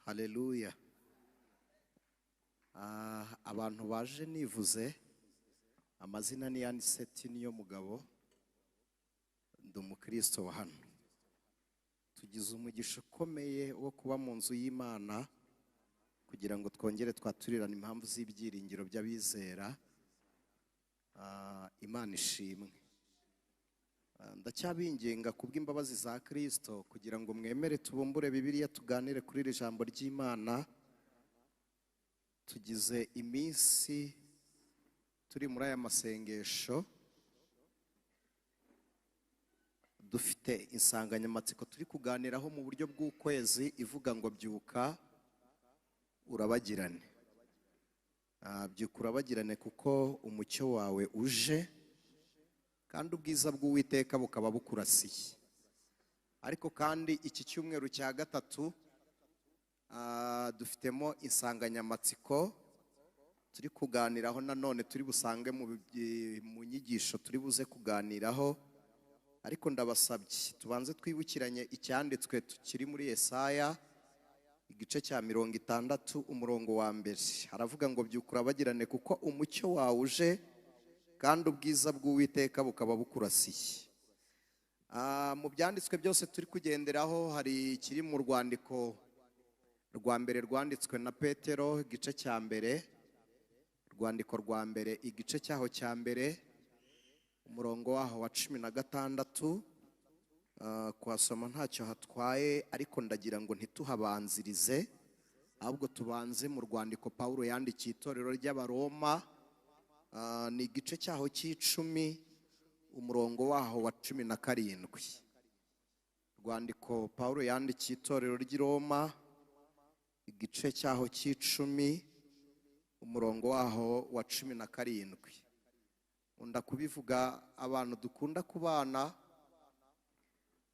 Haleluya. Abantu baje nivuze amazina ni Aniseti niyo mugabo, ndi umukristo wa hano. Tugize umugisha ukomeye wo kuba mu nzu y'Imana kugira ngo twongere twaturirane impamvu z'ibyiringiro by'abizera. Imana ishimwe. Ndacyabinginga kubw'imbabazi za Kristo kugira ngo mwemere tubumbure Bibiliya tuganire kuri iri jambo ry'Imana. Tugize iminsi turi muri aya masengesho, dufite insanganyamatsiko turi kuganiraho mu buryo bw'ukwezi ivuga ngo byuka urabagirane. Byuka urabagirane kuko umucyo wawe uje kandi ubwiza bw'Uwiteka bukaba bukurasiye. Ariko kandi iki cyumweru cya gatatu dufitemo insanganyamatsiko turi kuganiraho, nanone turi busange mu nyigisho turi buze kuganiraho. Ariko ndabasabye tubanze twibukiranye icyanditswe tukiri muri Yesaya igice cya 60 umurongo wa mbere. Haravuga ngo byuka urabagirane kuko umucyo wawe uje kandi ubwiza bw'Uwiteka bukaba bukurasiye. Mu byanditswe byose turi kugenderaho hari ikiri mu rwandiko rwa mbere rwanditswe na Petero igice cya mbere, rwandiko rwa mbere igice cyaho cya mbere umurongo waho wa 16. Kuhasoma ntacyo hatwaye, ariko ndagira ngo ntituhabanzirize, ahubwo tubanze mu rwandiko Pawulo yandikiye itorero ry'Abaroma, ni igice cyaho cy'icumi umurongo waho wa 17. Rwandiko Pawulo yandikiye itorero ry'i Roma igice cyaho cy'icumi umurongo waho wa 17. Unda kubivuga abantu dukunda kubana,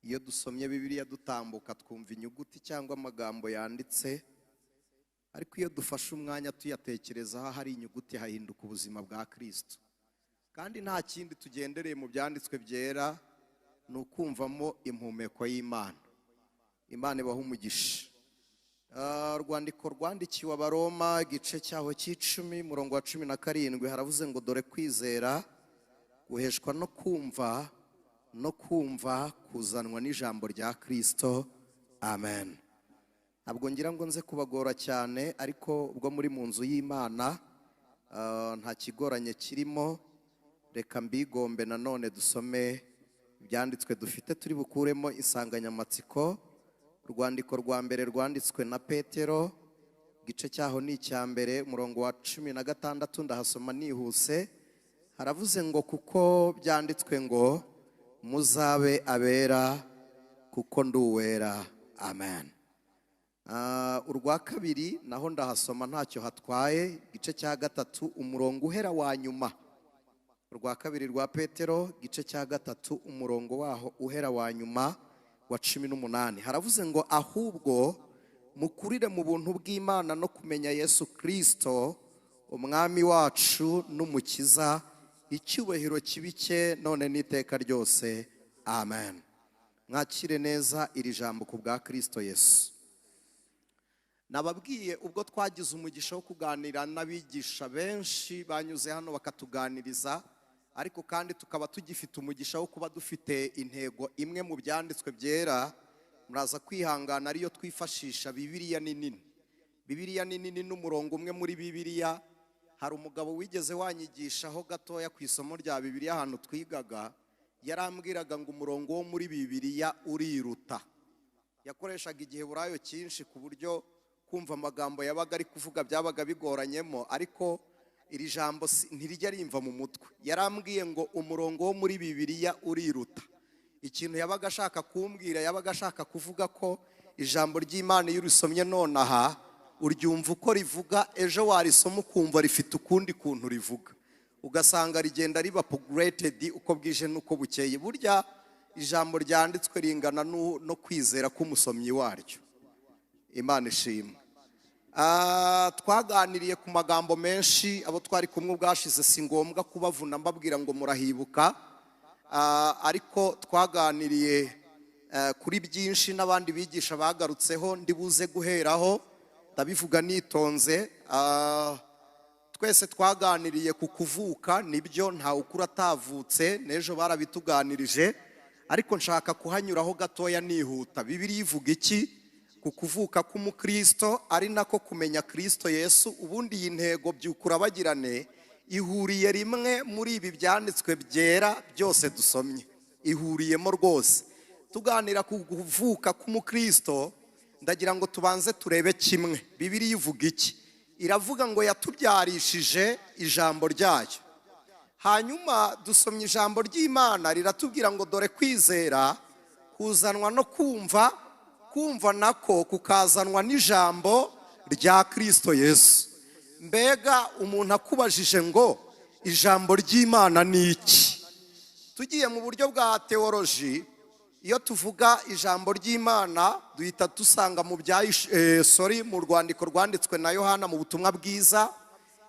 iyo dusomye Bibiliya dutambuka twumva inyuguti cyangwa amagambo yanditse, ariko iyo dufashe umwanya tuyatekerezaho hari inyuguti hahinduka ubuzima bwa Kristo. Kandi nta kindi tugendereye mu byanditswe byera ni ukumvamo impumeko y'Imana. Imana ibaha umugisha. Rwandiko rwandikiwe Abaroma igice cyaho cy'icumi umurongo wa 17 haravuze ngo dore kwizera guheshwa no kumva kuzanwa n'ijambo rya Kristo. Amen. Ntabwo ngira ngo nze kubagora cyane, ariko ubwo muri mu nzu y'Imana nta kigoranye kirimo. Reka mbigombe nanone dusome ibyanditswe dufite turi bukuremo insanganyamatsiko. Urwandiko rwa mbere rwanditswe na Petero igice cyaho ni icya mbere umurongo wa 16. Ndahasoma nihuse. Haravuze ngo kuko byanditswe ngo muzabe abera kuko ndi uwera. Amen. Urwa kabiri naho ndahasoma ntacyo hatwaye, igice cya gatatu umurongo uhera wa nyuma. Urwa kabiri rwa Petero igice cya gatatu umurongo waho uhera wa nyuma wa 18. Haravuze ngo ahubwo mukurire mu buntu bw'Imana no kumenya Yesu Kristo umwami wacu n'umukiza, icyubahiro kibike none n'iteka ryose. Amen. Mwakire neza iri jambo ku bwa Kristo Yesu. Nababwiye ubwo twagize umugisha wo kuganira n'abigisha benshi banyuze hano bakatuganiriza, ariko kandi tukaba tugifite umugisha wo kuba dufite intego imwe mu byanditswe byera. Muraza kwihangana ariyo twifashisha. Bibiliya ni nini. Bibiliya ni nini n'umurongo umwe muri Bibiliya. Hari umugabo wigeze wanyigishaho gatoya ku isomo rya Bibiliya ahantu twigaga, yarambwiraga ngo umurongo wo muri Bibiliya uriruta. Yakoreshaga igiheburayo cyinshi ku buryo kumva amagambo yabaga ari kuvuga byabaga bigoranyemo, ariko iri jambo ntirijya rimva mu mutwe. Yarambwiye ngo umurongo wo muri Bibiliya uriruta. Ikintu yabaga ashaka kumbwira, yabaga ashaka kuvuga ko ijambo ry'Imana iyo urisomye nonaha uryumva uko rivuga, ejo warisoma ukumva rifite ukundi kuntu rivuga, ugasanga rigenda riba upgraded uko bwije n'uko bukeye. Burya ijambo ryanditswe ringana no kwizera k'umusomyi waryo. Imana ishimwe. Twaganiriye ku magambo menshi, abo twari kumwe ubwashize si ngombwa kubavuna mbabwira ngo murahibuka, ariko twaganiriye kuri byinshi n'abandi bigisha bagarutseho. Ndibuze guheraho ndabivuga nitonze. Twese twaganiriye ku kuvuka, nibyo ntawe ukura atavutse, n'ejo barabituganirije, ariko nshaka kuhanyuraho gatoya nihuta. Bibiliya ivuga iki ku kuvuka k'umukristo, ari nako kumenya Kristo Yesu? Ubundi iyi ntego Urabagirane ihuriye rimwe muri ibi byanditswe byera byose dusomye, ihuriyemo rwose. Tuganira ku kuvuka k'umukristo, ndagira ngo tubanze turebe kimwe. Bibiliya ivuga iki? Iravuga ngo yatubyarishije ijambo ryayo. Hanyuma dusomye ijambo ry'Imana riratubwira ngo dore kwizera kuzanwa no kumva, kumva nako kukazanwa n'ijambo rya Kristo Yesu. Mbega umuntu akubajije ngo ijambo ry'Imana ni iki? Tugiye mu buryo bwa teoloji, iyo tuvuga ijambo ry'Imana duhita dusanga mu rwandiko rwanditswe na Yohana mu butumwa bwiza,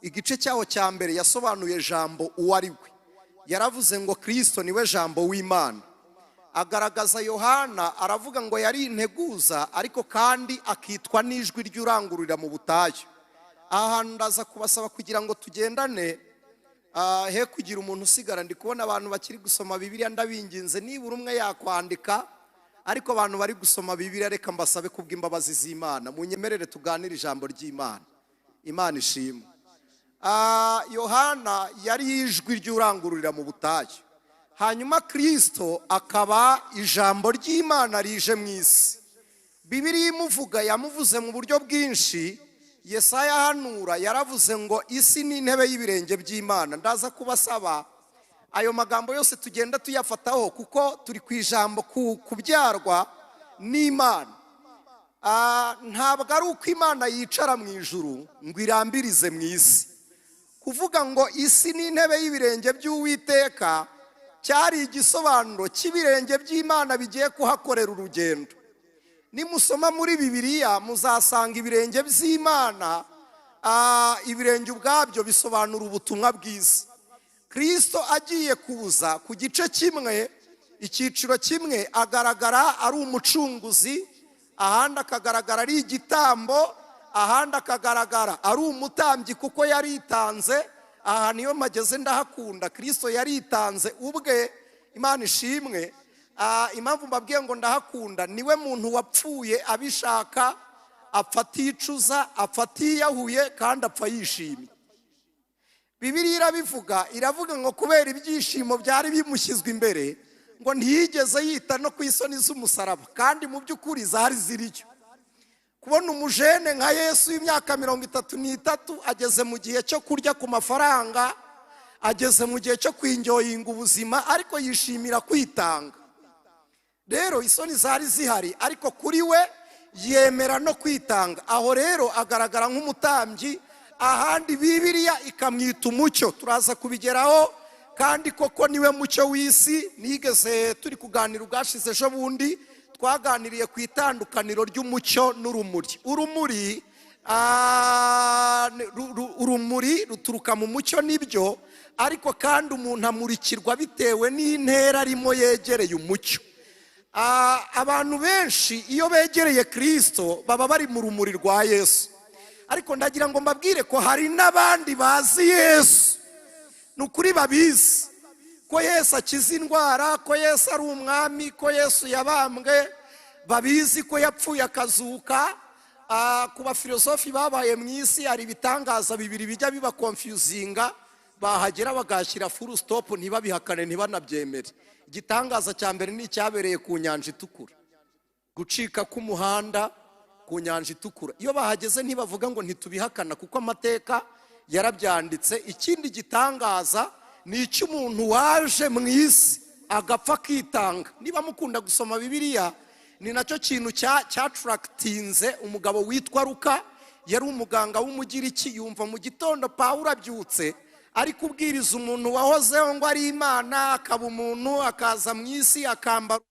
igice cyaho cya mbere yasobanuye jambo uwo ari we. Yaravuze ngo Kristo niwe jambo w'Imana. Agaragaza Yohana, aravuga ngo yari integuza ariko kandi akitwa n'ijwi ry'urangururira mu butayu. Aha ndaza kubasaba kugira ngo tugendane, he kugira umuntu usigara. Ndi kubona abantu bakiri gusoma Bibiliya, ndabinginze nibura umwe yakwandika, ariko abantu bari gusoma Bibiliya reka mbasabe kubw'imbabazi z'Imana munyemerere tuganire ijambo ry'Imana. Imana ishimwe. Yohana yari ijwi ry'urangururira mu butayu, hanyuma Kristo akaba ijambo ry'Imana rije mu isi. Bibiliya imuvuga yamuvuze mu buryo bwinshi. Yesaya hanura yaravuze ngo isi ni intebe y'ibirenge by'Imana. Ndaza kubasaba ayo magambo yose tugenda tuyafataho, kuko turi ku ijambo kubyarwa n'Imana. Ntabwo ari uko Imana yicara mu ijuru ngo irambirize mu isi. Kuvuga ngo isi ni intebe y'ibirenge by'Uwiteka cyari igisobanuro cy'ibirenge by'Imana bigiye kuhakorera urugendo. Nimusoma muri Bibiliya muzasanga ibirenge by'Imana, ibirenge ubwabyo bisobanura ubutumwa bwiza. Kristo agiye kuza ku gice kimwe, icyiciro kimwe agaragara ari umucunguzi, ahandi akagaragara ari igitambo, ahandi akagaragara ari umutambyi kuko yaritanze. Aha niyo mageze ndahakunda, Kristo yaritanze ubwe. Imana ishimwe. Impamvu mbabwiye ngo ndahakunda, niwe muntu wapfuye abishaka, apfa aticuza, apfa atiyahuye, kandi apfa yishimye. Bibiliya irabivuga, iravuga ngo kubera ibyishimo byari bimushyizwe imbere, ngo ntiyigeze yita no ku isoni z'umusaraba, kandi mu by'ukuri zari ziriyo. Kubona umujene nka Yesu w'imyaka 33 ageze mu gihe cyo kurya ku mafaranga, ageze mu gihe cyo kwinjoyinga ubuzima, ariko yishimira kwitanga. Rero isoni zari zihari, ariko kuri we yemera no kwitanga. Aho rero agaragara nk'umutambyi, ahandi Bibiliya ikamwita umucyo. Turaza kubigeraho, kandi koko niwe mucyo w'isi. Nigeze turi kuganira ubwashize ejo bundi, twaganiriye ku itandukaniro ry'umucyo n'urumuri. Urumuri ruturuka mu mucyo nibyo, ariko kandi umuntu amurikirwa bitewe n'intera arimo yegereye umucyo. Abantu benshi iyo begereye Kristo baba bari mu rumuri rwa Yesu, ariko ndagira ngo mbabwire ko hari n'abandi bazi Yesu. Nukuri babizi ko Yesu akiza indwara, ko Yesu ari umwami, ko Yesu yabambwe, babizi ko yapfuye akazuka. Ku bafilosofi babaye mu isi hari ibitangaza bibiri bijya biba confusinga, bahagera bagashyira full stop, ntibabihakane ntibanabyemere. Igitangaza cya mbere ni icyabereye ku nyanja itukura, gucika k'umuhanda ku nyanja itukura. Iyo bahageze ntibavuga ngo ntitubihakana, kuko amateka yarabyanditse. Ikindi gitangaza ni icy'umuntu waje mu isi agapfa akitanga. Niba mukunda gusoma Bibiliya, ni nacyo kintu cyatarakitinze umugabo witwa Luka. Yari umuganga w'umugiriki. Yumva mu gitondo Pawulo abyutse ari kubwiriza umuntu wahozeho ngo ari Imana, akaba umuntu, akaza mu isi akambara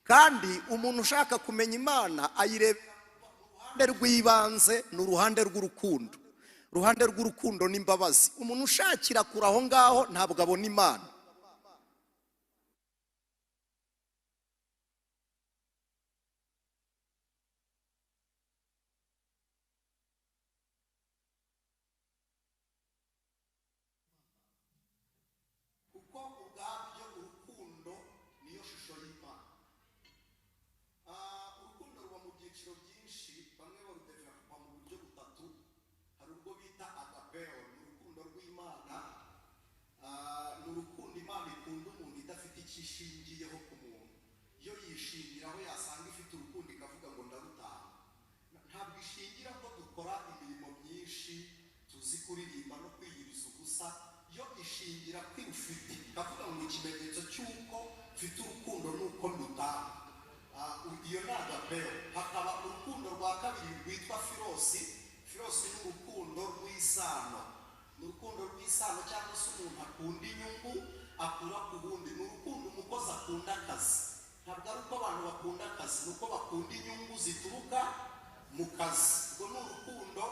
kandi umuntu ushaka kumenya Imana ayireba uruhande rw'ibanze n'uruhande rw'urukundo. Uruhande rw'urukundo n'imbabazi. Umuntu ushakira kuri aho ngaho ntabwo abona Imana. Kuko ubwabyo urukundo niyo shusho y'Imana. Urukundo ruba mu byiciro byinshi, bamwe barudevelopa mu buryo butatu. Hari ubwo bita agapeo, ni urukundo rw'Imana. Ni urukundo Imana ikunda umuntu idafite icyo ishingiyeho ku muntu. Iyo yishingiraho yasanga ifite urukundo ikavuga ngo ndarutanga. Ntabwo ishingira ko dukora imirimo myinshi, tuzi kuririmba no kwiyiriza ubusa. Yo ishingira kwirufite ikavuga ngo ikimenyetso cy'uko mfite urukundo nuko ndutanga. Iyo ni agapeo. Hakaba urukundo rwa kabiri rwitwa filosi. Filosi ni urukundo rw'isano. Ni urukundo rw'isano cyangwa se umuntu akunda inyungu akura ku wundi. Ni urukundo umukozi akunda akazi. Ntabwo ari uko abantu bakunda akazi, ni uko bakunda inyungu zituruka mu kazi. Ubwo ni urukundo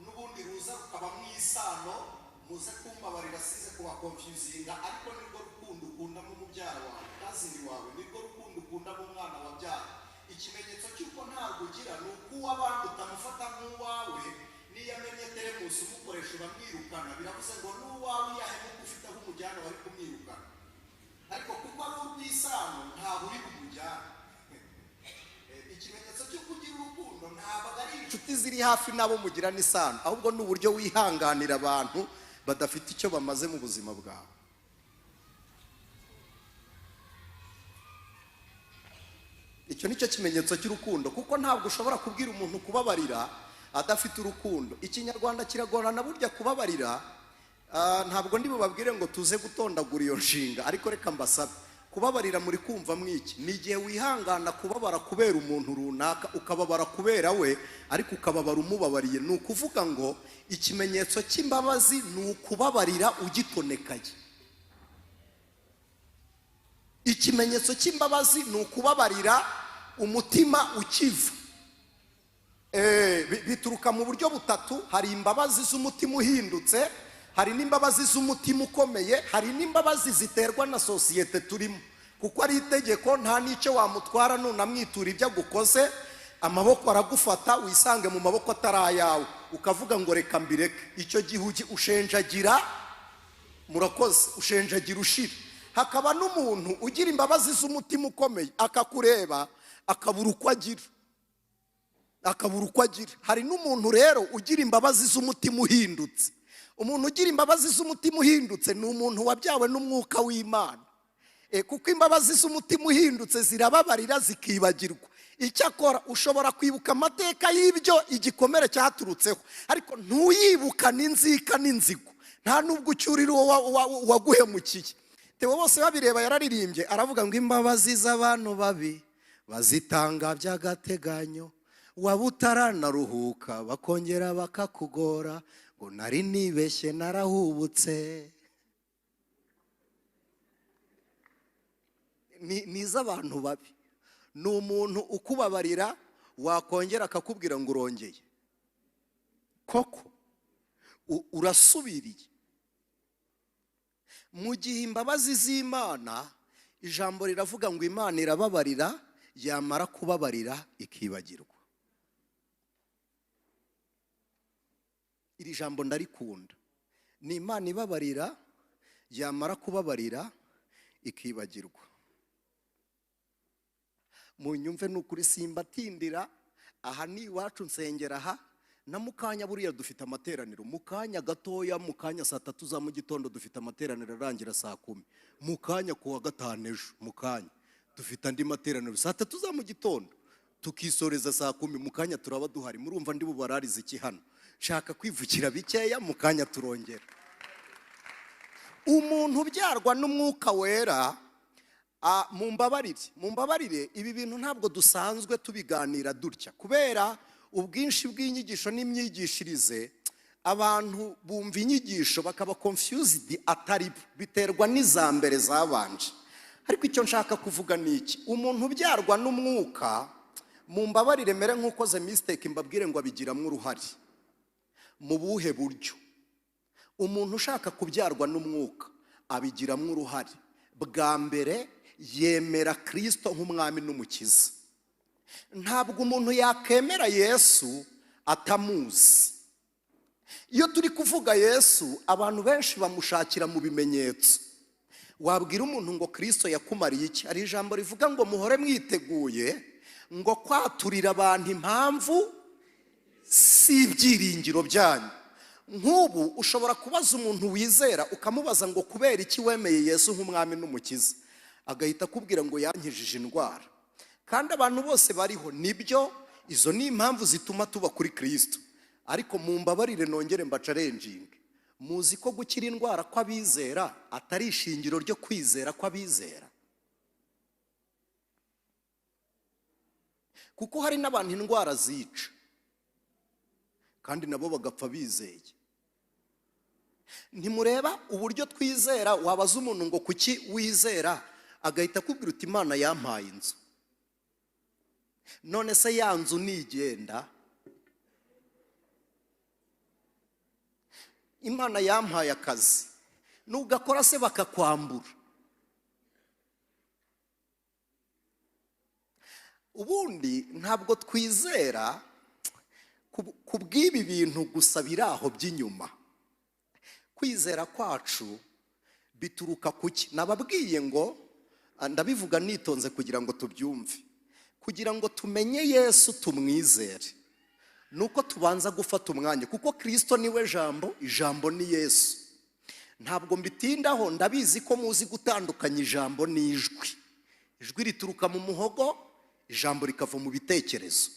n'ubundi ruza rukaba mu isano. Muze kumbabarira size kuba confusinga, ariko nirwo rukundo ukunda mu mubyara wawe, kazini wawe, nirwo rukundo ukunda mu mwana wabyara. Ikimenyetso cy'uko ntabwo ugira ni uko uw'abandi utamufata nk'uwawe. Niyo amenye teremusi umukoresha uramwirukana, biravuze ngo n'uwawe yahemuka ufite aho umujyana wari kumwirukana. Ariko kuko ari urw'isano ntabwo uri kumujyana. Ikimenyetso cy'uko ugira urukundo ntabwo ari inshuti ziri hafi nabo mugira n'isano, ahubwo ni uburyo wihanganira abantu badafite icyo bamaze mu buzima bwawe. Icyo nicyo kimenyetso cy'urukundo, kuko ntabwo ushobora kubwira umuntu kubabarira adafite urukundo. Ikinyarwanda kiragorana burya kubabarira. Ntabwo ndi bubabwire ngo tuze gutondagura iyo nshinga, ariko reka mbasabe kubabarira muri kumva mwiki. Ni igihe wihangana kubabara kubera umuntu runaka, ukababara kubera we, ariko ukababara umubabariye. Ni ukuvuga ngo ikimenyetso cy'imbabazi ni ukubabarira ugitonekaye. Ikimenyetso cy'imbabazi ni ukubabarira umutima ukiva. Bituruka mu buryo butatu. Hari imbabazi z'umutima uhindutse, hari n'imbabazi z'umutima ukomeye, hari n'imbabazi ziterwa na sosiyete turimo. Kuko ari itegeko, nta n'icyo wamutwara nunamwitura ibyo agukoze, amaboko aragufata, wisange mu maboko atari ayawe, ukavuga ngo reka mbireke. Icyo gihe ushenjagira, murakoze, ushenjagira ushira. Hakaba n'umuntu ugira imbabazi z'umutima ukomeye, akakureba akabura uko agira. Hari n'umuntu rero ugira imbabazi z'umutima uhindutse. Umuntu ugira imbabazi z'umutima uhindutse ni umuntu wabyawe n'umwuka w'Imana. Kuko imbabazi z'umutima uhindutse zirababarira zikibagirwa. Icyakora ushobora kwibuka amateka y'ibyo igikomere cyaturutseho, ariko ntuyibuka n'inzika n'inzigo, nta nubwo ucyurira waguhemukiye. Tewe bose babireba yararirimbye aravuga ngo imbabazi z'abantu babi bazitanga by'agateganyo, waba utaranaruhuka bakongera bakakugora ngo nari nibeshye narahubutse. Ni iz'abantu babi. Ni umuntu ukubabarira wakongera akakubwira ngo urongeye. Koko urasubiriye. Mu gihe imbabazi z'Imana, ijambo riravuga ngo Imana irababarira, yamara kubabarira ikibagirwa. Iri jambo ndarikunda. Ni Imana ibabarira, yamara kubabarira ikibagirwa. Munyumve n'ukuri simbatindira, aha ni iwacu nsengera aha, na mukanya buriya dufite amateraniro. Mukanya gatoya, mukanya saa 3 za mu gitondo dufite amateraniro arangira saa 10. Mukanya kuwa gatanu ejo, mukanya dufite andi materaniro saa 3 za mu gitondo, tukisoreza saa 10. Mukanya turaba duhari. Murumva ndi bubararize iki hano? Shaka kwivukira bikeya, mukanya turongera. Umuntu ubyarwa n'umwuka wera, mumbabarire ibi bintu ntabwo dusanzwe tubiganira dutya, kubera ubwinshi bw'inyigisho n'imyigishirize. Abantu bumva inyigisho bakaba confused atari biterwa n'izambere zabanje. ariko icyo nshaka kuvuga ni iki? Umuntu ubyarwa n'umwuka, mumbabarire mere nk'ukoze mistake mbabwire ngo abigiramo uruhare. Mu buhe buryo? Umuntu ushaka kubyarwa n'umwuka abigiramo uruhare. Bwa mbere yemera Kristo nk'umwami n'umukiza. Ntabwo umuntu yakemera Yesu atamuzi. Iyo turi kuvuga Yesu, abantu benshi bamushakira mu bimenyetso. Wabwira umuntu ngo Kristo yakumariye iki? Ari ijambo rivuga ngo muhore mwiteguye ngo kwaturira abantu impamvu si ibyiringiro byanyu. Nk'ubu ushobora kubaza umuntu wizera ukamubaza ngo kubera iki wemeye Yesu nk'umwami n'umukiza, agahita akubwira ngo yankijije indwara. Kandi abantu bose bariho, nibyo izo ni impamvu zituma tuba kuri Kristo. Ariko mumbabarire nongere mbacarenjinge, muzi ko gukira indwara kw'abizera atari ishingiro ryo kwizera kw'abizera? Kuko hari n'abantu indwara zica kandi nabo bagapfa bizeye. Ntimureba uburyo twizera? Wabaza umuntu ngo kuki wizera, agahita akubwira uti Imana yampaye inzu. None se ya nzu nigenda? Imana yampaye akazi, nugakora se bakakwambura. Ubundi ntabwo twizera kubw'ibi bintu gusa biraho by'inyuma. Kwizera kwacu bituruka kuki? Nababwiye ngo ndabivuga nitonze kugira ngo tubyumve. Kugira ngo tumenye Yesu tumwizere, nuko tubanza gufata umwanya, kuko Kristo niwe jambo, ijambo ni Yesu. Ntabwo mbitindaho, ndabizi ko muzi gutandukanya ijambo n'ijwi. Ijwi rituruka mu muhogo, ijambo rikava mu bitekerezo.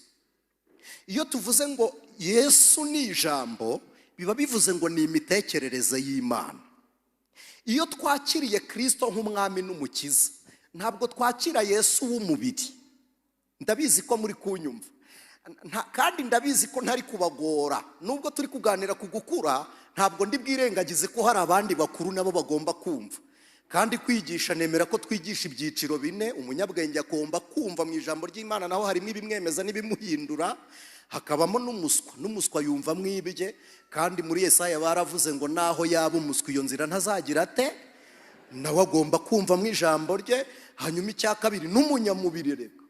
Iyo tuvuze ngo Yesu ni ijambo, biba bivuze ngo ni imitekerereze y'Imana. Iyo twakiriye Kristo nk'umwami n'umukiza, ntabwo twakira Yesu w'umubiri. Ndabizi ko muri kunyumva, kandi ndabizi ko ntari kubagora. Nubwo turi kuganira ku gukura, ntabwo ndi bwirengagize ko hari abandi bakuru nabo bagomba kumva. Kandi kwigisha, nemera ko twigisha ibyiciro bine. Umunyabwenge agomba kumva mu ijambo ry'Imana, naho harimo ibimwemeza n'ibimuhindura. Hakabamo n'umuswa. N'umuswa yumva mwibye, kandi muri Yesaya baravuze ngo naho yaba umuswa iyo nzira ntazagira ate, nawe agomba kumva mu ijambo rye. Hanyuma icya kabiri, n'umunyamubiri reka.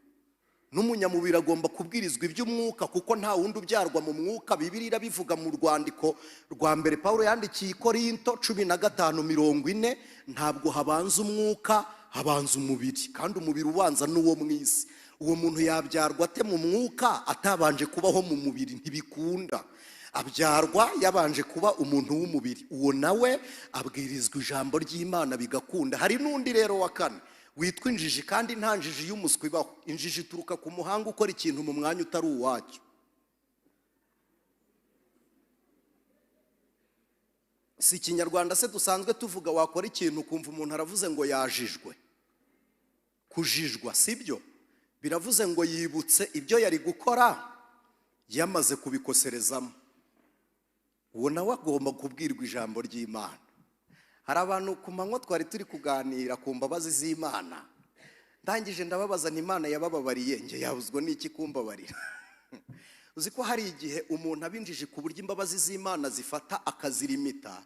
N'umunyamubiri agomba kubwirizwa iby'umwuka, kuko nta wundi ubyarwa mu mwuka. Bibiliya bivuga mu rwandiko rwa mbere Pawulo yandikiye Korinto 15:40, ntabwo habanza umwuka, habanza umubiri. Kandi umubiri ubanza n'uwo mwisi. Uwo muntu yabyarwa ate mu mwuka atabanje kubaho mu mubiri? Ntibikunda. Abyarwa yabanje kuba umuntu w'umubiri. Uwo nawe abwirizwa ijambo ry'Imana bigakunda. Hari n'undi rero wa kane witwa injiji, kandi nta njiji y'umuswa ibaho. Injiji ituruka ku muhanga ukora ikintu mu mwanya utari uwacyo. Si Ikinyarwanda se dusanzwe tuvuga wakora ikintu ukumva umuntu aravuze ngo yajijwe? Kujijwa sibyo, biravuze ngo yibutse ibyo yari gukora yamaze kubikoserezamo. Uwo nawe agomba kubwirwa ijambo ry'Imana. Hari abantu ku manywa twari turi kuganira ku mbabazi z'Imana, ndangije ndababaza nti Imana yabababariye, nge yabuzwa n'iki kumbabarira? Uzi ko hari igihe umuntu abinjije ku buryo imbabazi z'Imana zifata akazirimita,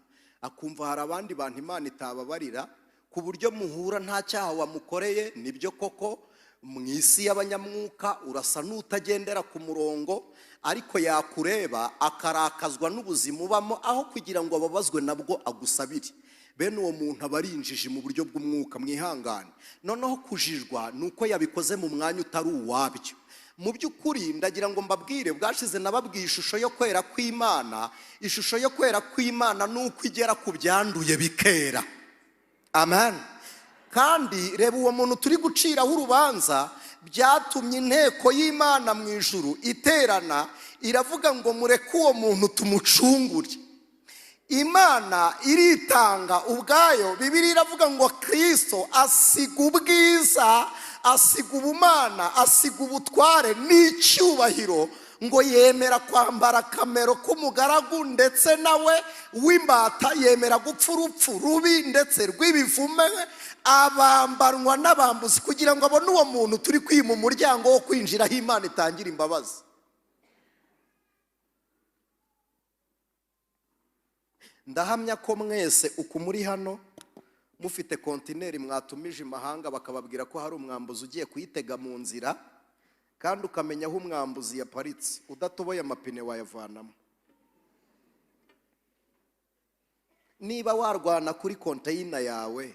akumva hari abandi bantu Imana itababarira, ku buryo muhura nta cyaha wamukoreye. Nibyo koko mu isi y'abanyamwuka urasa n'utagendera ku murongo, ariko yakureba akarakazwa n'ubuzima ubamo, aho kugira ngo ababazwe nabwo agusabire. Bene uwo muntu aba ari injiji mu buryo bw'umwuka. Mwihangane. Noneho kujijwa nuko yabikoze mu mwanya utari uwabyo. Mu by'ukuri ndagira ngo mbabwire, bwashize nababwiye ishusho yo kwera kw'Imana. Ishusho yo kwera kw'Imana nuko igera ku byanduye bikera. Amen. Kandi reba uwo muntu turi guciraho urubanza, byatumye inteko y'Imana mu ijuru iterana, iravuga ngo mureke uwo muntu tumucungure. Imana iritanga ubwayo. Bibiliya iravuga ngo Kristo asiga ubwiza asiga ubumana, asiga ubutware n'icyubahiro, ngo yemera kwambara akamero k'umugaragu ndetse nawe w'imbata, yemera gupfa urupfu rubi ndetse rw'ibivume, abambanwa n'abambuzi kugira ngo abone uwo muntu turi kwima umuryango wo kwinjira aho Imana itangira imbabazi. Ndahamya ko mwese uku muri hano mufite kontineri mwatumije imahanga bakababwira ko hari umwambuzi ugiye kuyitega mu nzira, kandi ukamenya aho umwambuzi yaparitse, udatoboye amapine wayavanamo. Niba warwana kuri konteyina yawe,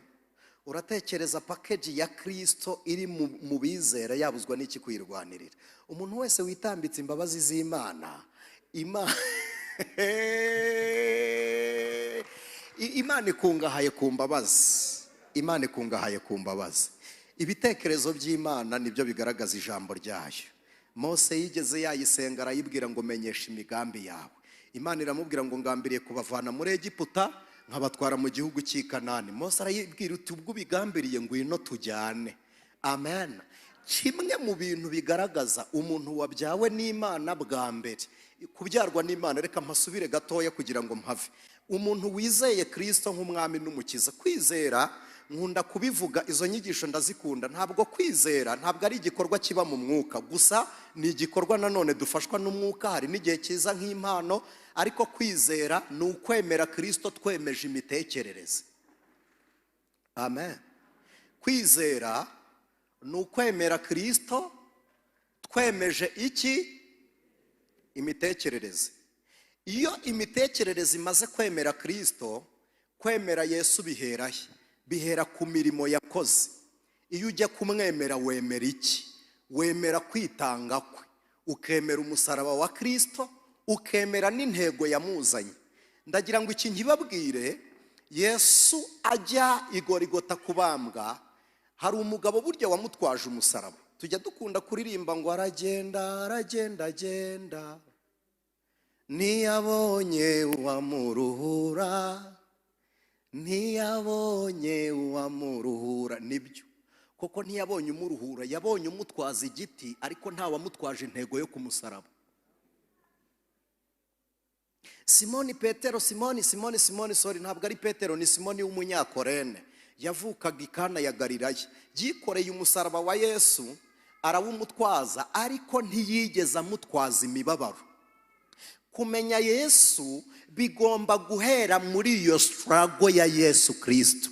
uratekereza package ya Kristo iri mu bizera yabuzwa n'iki kuyirwanirira? Umuntu wese witambitse imbabazi z'Imana, Imana ikungahaye ku mbabazi. Imana ikungahaye ku mbabazi. Ibitekerezo by'Imana nibyo bigaragaza ijambo ryayo. Mose yigeze yayisenga arayibwira ngo menyesha imigambi yawe. Imana iramubwira ngo ngambiriye kubavana muri Egiputa nkabatwara mu gihugu cy'i Kanani. Mose arayibwira uti ubwo bigambiriye ngwino tujyane. Amen. Kimwe mu bintu bigaragaza umuntu wabyawe n'Imana bwa mbere, kubyarwa n'Imana, reka mpasubire gatoya kugira ngo mpave. Umuntu wizeye Kristo nk'umwami n'umukiza, kwizera nkunda kubivuga, izo nyigisho ndazikunda. Ntabwo kwizera ntabwo ari igikorwa kiba mu mwuka gusa, ni igikorwa nanone dufashwa n'umwuka. Hari n'igihe kiza nk'impano, ariko kwizera ni ukwemera Kristo twemeje imitekerereze. Amen. Kwizera ni ukwemera Kristo twemeje iki? Imitekerereze. Iyo imitekerereze imaze kwemera Kristo, kwemera Yesu bihera he? Bihera ku mirimo yakoze. Iyo ujya kumwemera wemera iki? Wemera kwitanga kwe, ukemera umusaraba wa Kristo, ukemera n'intego yamuzanye. Ndagira ngo iki nkibabwire, Yesu ajya igorigota kubambwa, hari umugabo burya wamutwaje umusaraba. Tujya dukunda kuririmba ngo aragenda aragenda agenda, ntiyabonye uwamuruhura, ntiyabonye uwamuruhura. Nibyo koko, ntiyabonye umuruhura, yabonye umutwaza igiti, ariko nta wamutwaje intego yo kumusaraba. Simoni Petero, Simoni sorry, ntabwo ari Petero, ni Simoni w'umunyakorene, yavukaga i Kana ya Galilaya, yikoreye umusaraba wa Yesu arawumutwaza, ariko ntiyigeze amutwaza imibabaro. Kumenya Yesu bigomba guhera muri iyo struggle ya Yesu Kristo.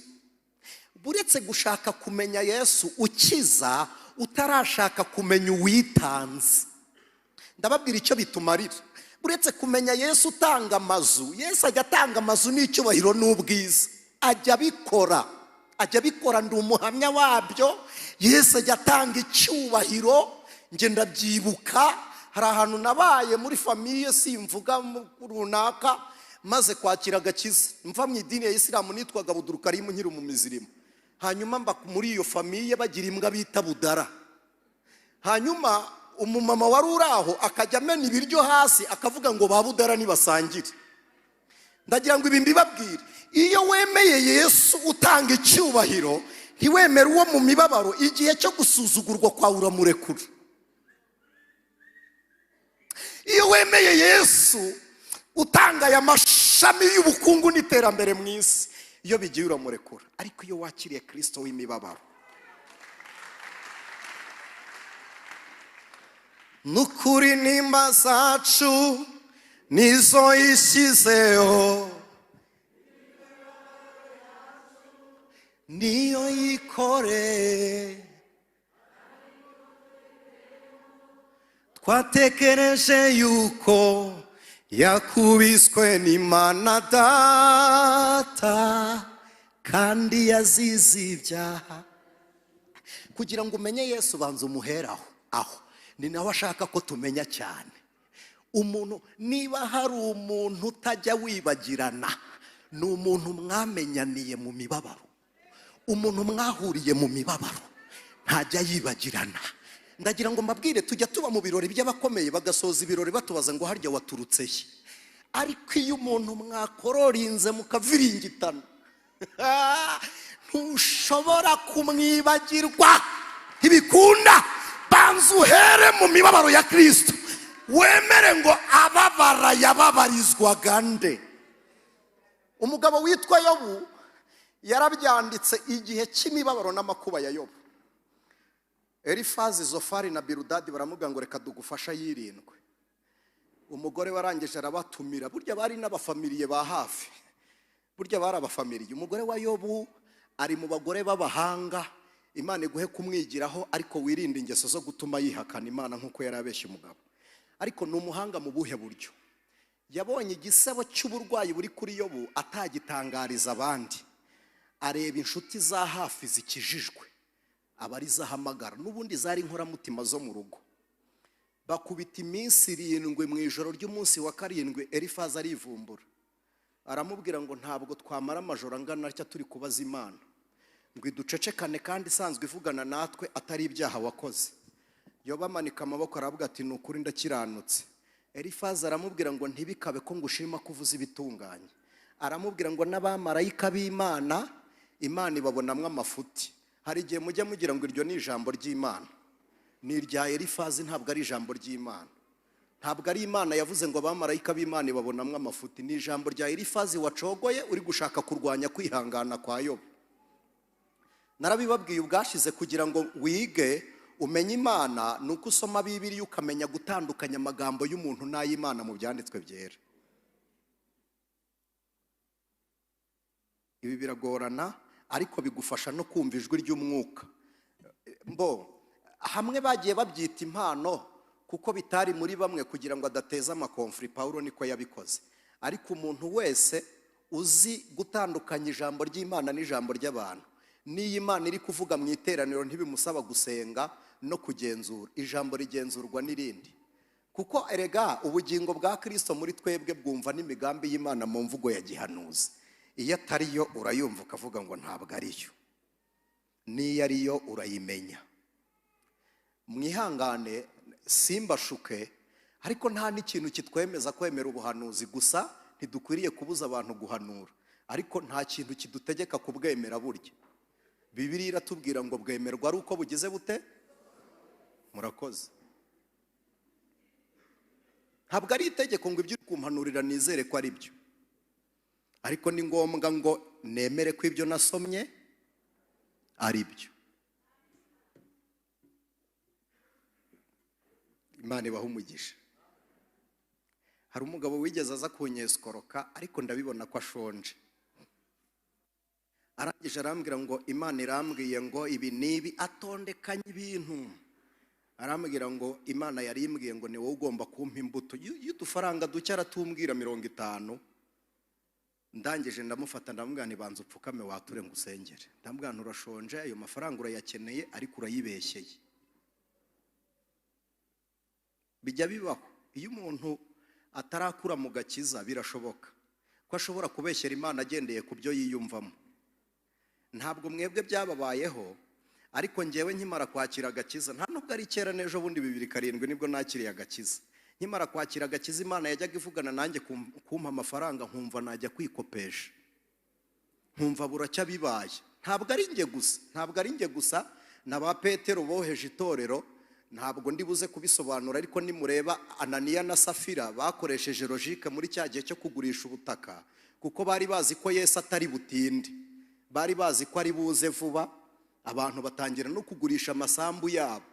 Buretse gushaka kumenya Yesu ukiza, utarashaka kumenya uwitanze. Ndababwira icyo bitumarira. Buretse kumenya Yesu utanga amazu, Yesu ajya atanga amazu n'icyubahiro n'ubwiza, ajya bikora ndi umuhamya wabyo. Yesu ajya atanga icyubahiro. Nge ndabyibuka, hari ahantu nabaye muri famiye, simvuga runaka, maze kwakira agakiza. Mva mu idini ya Isilamu nitwaga Dukurire nkiri mu mizirimo. Hanyuma mba muri iyo famiye bagira imbwa bita Budara. Hanyuma umumama wari uraho akajya amena ibiryo hasi, akavuga ngo ba Budara nibasangire. Ndagira ngo ibi mbibabwire, iyo wemeye Yesu utanga icyubahiro, ntiwemere uwo mu mibabaro, igihe cyo gusuzugurwa kwawe uramurekura. Iyo wemeye Yesu utanga aya mashami y'ubukungu n'iterambere mu isi, iyo bigiye uramurekura. Ariko iyo wakiriye Kristo w'imibabaro, nukuri nimba zacu nizo ishyizeho, niyo yikoreye. Twatekereje yuko yakubiswe n'Imana Data, kandi yazize ibyaha. Kugira ngo umenye Yesu banza umuheraho. Aho ni nawe ashaka ko tumenya cyane. Umuntu, niba hari umuntu utajya wibagirana, ni umuntu mwamenyaniye mu mibabaro. Umuntu mwahuriye mu mibabaro ntajya yibagirana. Ndagira ngo mbabwire, tujya tuba mu birori by'abakomeye, bagasoza ibirori batubaza ngo harya waturutse he. Ariko iyo umuntu mwakororinze mukaviringitana, ntushobora kumwibagirwa. ugere mu mibabaro ya Kristo, wemere ngo ababara yababarizwaga nde. Umugabo witwa Yobu yarabyanditse igihe cy'imibabaro n'amakuba ya Yobu. Elifazi, Zofari na Biludadi baramubwira ngo reka dugufasha yirindwe. Umugore warangije arabatumira, burya bari n'abafamiliye ba hafi, burya bari abafamiliye. Umugore wa Yobu ari mu bagore b'abahanga, Imana iguhe kumwigiraho, ariko wirinde ingeso zo gutuma yihakana Imana nk'uko yari abeshye umugabo. Ariko ni umuhanga mu buhe buryo? Yabonye igisebo cy'uburwayi buri kuri Yobu atagitangariza abandi, areba inshuti za hafi zikijijwe abari zahamagara, n'ubundi zari inkoramutima zo mu rugo. Bakubita iminsi 7 mu ijoro ry'umunsi wa 7, Elifazi arivumbura, aramubwira ngo ntabwo twamara amajoro angana atya turi kubaza Imana ngo iducecekane kandi isanzwe ivugana natwe atari ibyaha wakoze. Yobu amanika amaboko aravuga ati nukuri ndakiranutse. Elifazi aramubwira ngo ntibikabe ko ngushima kuvuza ibitunganye. Aramubwira ngo n'abamarayika b'Imana, Imana ibabonamwe amafuti. Hari igihe mujya mugira ngo iryo ni ijambo ry'Imana, ni irya Elifazi, ntabwo ari ijambo ry'Imana. Ntabwo ari Imana yavuze ngo abamarayika b'Imana ibabonamwe amafuti, ni ijambo rya Elifazi wacogoye uri gushaka kurwanya kwihangana kwa Yobu. Narabibabwiye ubwashize kugira ngo wige umenye Imana, nuko usoma Bibiliya ukamenya gutandukanya amagambo y'umuntu n'ay'Imana mu byanditswe byera. Ibi biragorana, ariko bigufasha no kumva ijwi ry'umwuka. Hamwe bagiye babyita impano kuko bitari muri bamwe kugira ngo adateza amakonfuri. Pawulo niko yabikoze. Ariko umuntu wese uzi gutandukanya ijambo ry'Imana n'ijambo ry'abantu, n'iyo Imana iri kuvuga mu iteraniro ntibimusaba gusenga no kugenzura, ijambo rigenzurwa n'irindi. Kuko erega ubugingo bwa Kristo muri twebwe bwumva n'imigambi y'Imana mu mvugo ya gihanuzi. Iyo atari yo urayumva ukavuga ngo ntabwo ari yo, n'iyo ari yo urayimenya. Mwihangane simbashuke, ariko nta n'ikintu kitwemeza kwemera ubuhanuzi. Gusa ntidukwiriye kubuza abantu guhanura, ariko nta kintu kidutegeka kubwemera. Burya Bibiliya iratubwira ngo bwemerwa ari uko bugize bute. Murakoze. Ntabwo ari itegeko ngo ibyo uri kumpanurira nizere ko ari byo, ariko ni ngombwa ngo nemere ko ibyo nasomye ari byo. Imana ibaha umugisha. Hari umugabo wigeze aza kunyeskoroka, ariko ndabibona ko ashonje. Arangije arambwira ngo Imana irambwiye ngo ibi nibi, atondekanye ibintu. Arambwira ngo Imana yari imbwiye ngo ni wowe ugomba kumpa imbuto y'udufaranga duke, aratumbwira 50. Ndangije ndamufata ndamubwira nti banza upfukame wature ngo usengere. Ndamubwira nti urashonje, ayo mafaranga urayakeneye, ariko urayibeshyeye. Bijya bibaho iyo umuntu atarakura mu gakiza, birashoboka ko ashobora kubeshyera Imana agendeye ku byo yiyumvamo. Ntabwo mwebwe byababayeho, ariko njyewe nkimara kwakira agakiza, nta nubwo ari kera, n'ejo bundi 2007 nibwo nakiriye agakiza. Nkimara kwakira agakiza, Imana yajyaga ivugana nanjye kumpa amafaranga, nkumva najya kwikopesha, nkumva buracya bibaye. Ntabwo ari njye gusa, na ba Petero boheje itorero. Ntabwo ndibuze kubisobanura, ariko nimureba Ananiya na Safira bakoresheje logique muri cya gihe cyo kugurisha ubutaka, kuko bari bazi ko Yesu atari butinde, bari bazi ko ari buze vuba. Abantu batangira no kugurisha amasambu yabo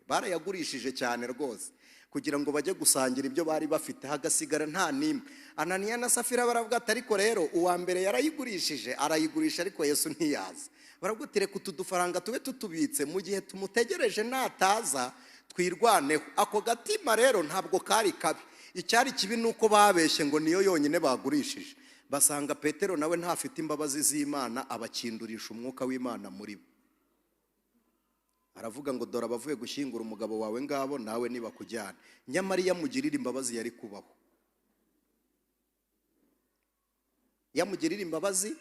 barayagurishije cyane rwose, kugira ngo bajye gusangira ibyo bari bafite, hagasigara nta nimwe. Ananiya na Safira baravuga ati ariko rero uwa mbere yarayigurishije, arayigurisha, ariko Yesu ntiyaza. Baravuga ati reka utu dufaranga tube tutubitse, mu gihe tumutegereje nataza twirwaneho. Ako gatima rero ntabwo kari kabi. Icyari kibi nuko babeshye ngo niyo yonyine bagurishije, basanga Petero nawe ntafite imbabazi z'Imana, abakindurisha umwuka w'Imana muri bo. Aravuga ngo dore abavuye gushyingura umugabo wawe ngabo, nawe nibakujyana. Nyamara yamugirira imbabazi yari kubaho, yamugirira imbabazi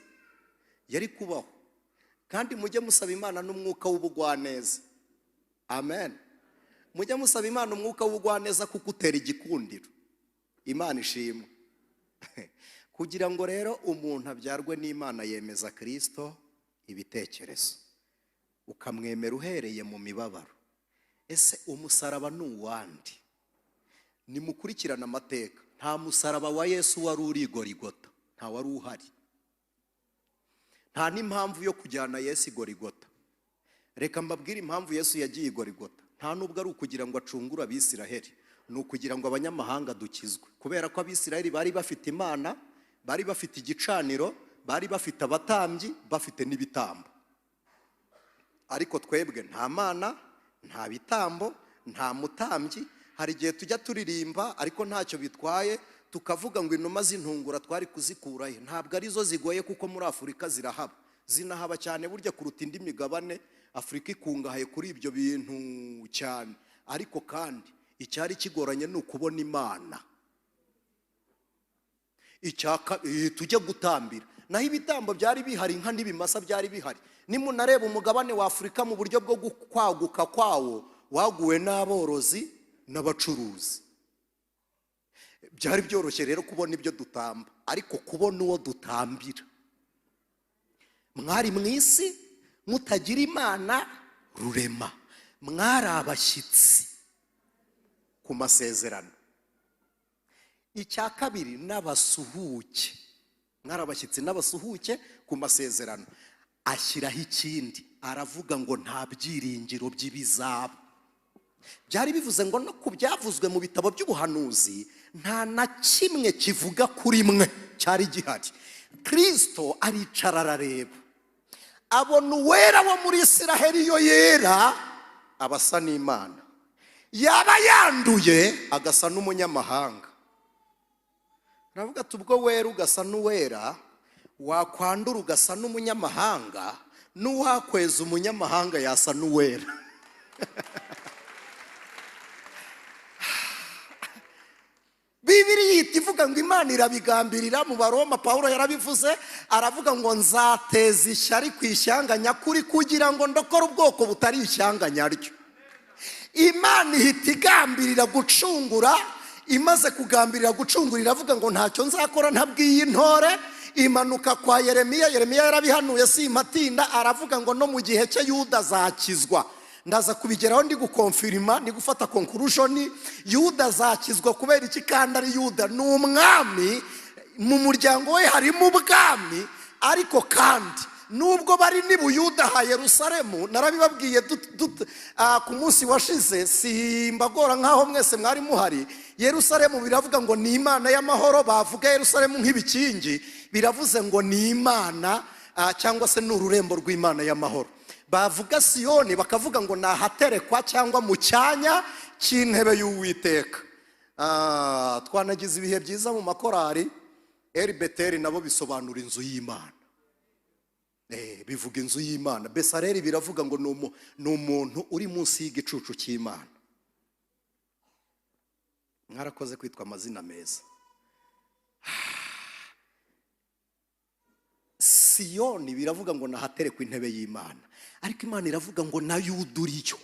yari kubaho. Kandi mujye musaba Imana n'umwuka w'ubugwaneza. Amen. Mujye musaba Imana umwuka w'ubugwaneza kuko utera igikundiro. Imana ishimwe. Kugira ngo rero umuntu abyarwe n'Imana, yemeza Kristo ibitekerezo, ukamwemera uhereye mu mibabaro. ese umusaraba ni uwandi? Nimukurikirana amateka, nta musaraba wa Yesu wari uri i Goligota, nta wari uhari. Nta n'impamvu yo kujyana Yesu i Goligota. Reka mbabwire impamvu Yesu yagiye i Goligota. Nta nubwo ari ukugira ngo acungure Abisiraheli, ni ukugira ngo abanyamahanga dukizwe. Kubera ko Abisiraheli bari bafite Imana, bari bafite igicaniro, bari bafite abatambyi, bafite n'ibitambo. Ariko twebwe nta Mana, nta bitambo, nta mutambyi. Hari igihe tujya turirimba ariko ntacyo bitwaye, tukavuga ngo inuma z'intungura twari kuzikurahe. Ntabwo arizo zigoye, kuko muri Afurika zirahaba, zinahaba cyane burya kuruta indi migabane. Afurika ikungahaye kuri ibyo bintu cyane. Ariko kandi icyari kigoranye ni ukubona Imana. Tujye gutambira. Naho ibitambo byari bihari, inka n'ibimasa byari bihari. Nimunareba umugabane wa Afurika mu buryo bwo kwaguka kwawo, waguwe n'aborozi n'abacuruzi. Byari byoroshye rero kubona ibyo dutamba, ariko kubona uwo dutambira. Mwari mu isi mutagira Imana rurema, mwari abashyitsi ku masezerano. Icya kabiri, n'abasuhuke. Mwari abashyitsi n'abasuhuke ku masezerano. Ashyiraho ikindi, aravuga ngo nta byiringiro by'ibizaba. Byari bivuze ngo no ku byavuzwe mu bitabo by'ubuhanuzi, nta na kimwe kivuga kuri mwe cyari gihari. Kristo aricara arareba, abona uwera wo muri Isiraheli yo yera, abasa n'Imana. Yaba yanduye agasa n'umunyamahanga. Navuga ati ubwo wera ugasa n'uwera, wakwandura ugasa n'umunyamahanga, n'uwakweza umunyamahanga yasa n'uwera. Bibiri yita ivuga ngo Imana irabigambirira. Mu Baroma Pawulo yarabivuze, aravuga ngo nzateza ishyari ku ishyanga nyakuri, kugira ngo ndokore ubwoko butari ishyanga nyaryo. Imana ihita igambirira gucungura. Imaze kugambirira gucungura, iravuga ngo ntacyo nzakora ntabwiye intore. Imanuka kwa Yeremiya. Yeremiya yarabihanuye simatinda, aravuga ngo no mu gihe cye Yuda azakizwa. Ndaza kubigeraho ndi gukonfirima, ndi gufata conclusion. Yuda azakizwa kubera iki? Kandi ari Yuda ni umwami, mu muryango we harimo ubwami. Ariko kandi nubwo bari ni Buyuda ha Yerusalemu, narabibabwiye ku munsi washize, simbagora nkaho mwese mwari muhari. Yerusalemu biravuga ngo ni Imana y'amahoro. Bavuga Yerusalemu nk'ibikingi, biravuze ngo ni Imana cyangwa se ni ururembo rw'Imana y'amahoro. Bavuga Siyoni bakavuga ngo nahaterekwa cyangwa mu cyanya cy'intebe y'Uwiteka. Twanagize ibihe byiza mu makorari. Beteli nabo bisobanura inzu y'Imana. Bivuga inzu y'Imana. Besareli biravuga ngo ni umuntu uri munsi y'igicucu cy'Imana. Mwarakoze kwitwa amazina meza. Siyoni biravuga ngo nahaterekwa intebe y'Imana. Ariko Imana iravuga ngo na Yuda uriyo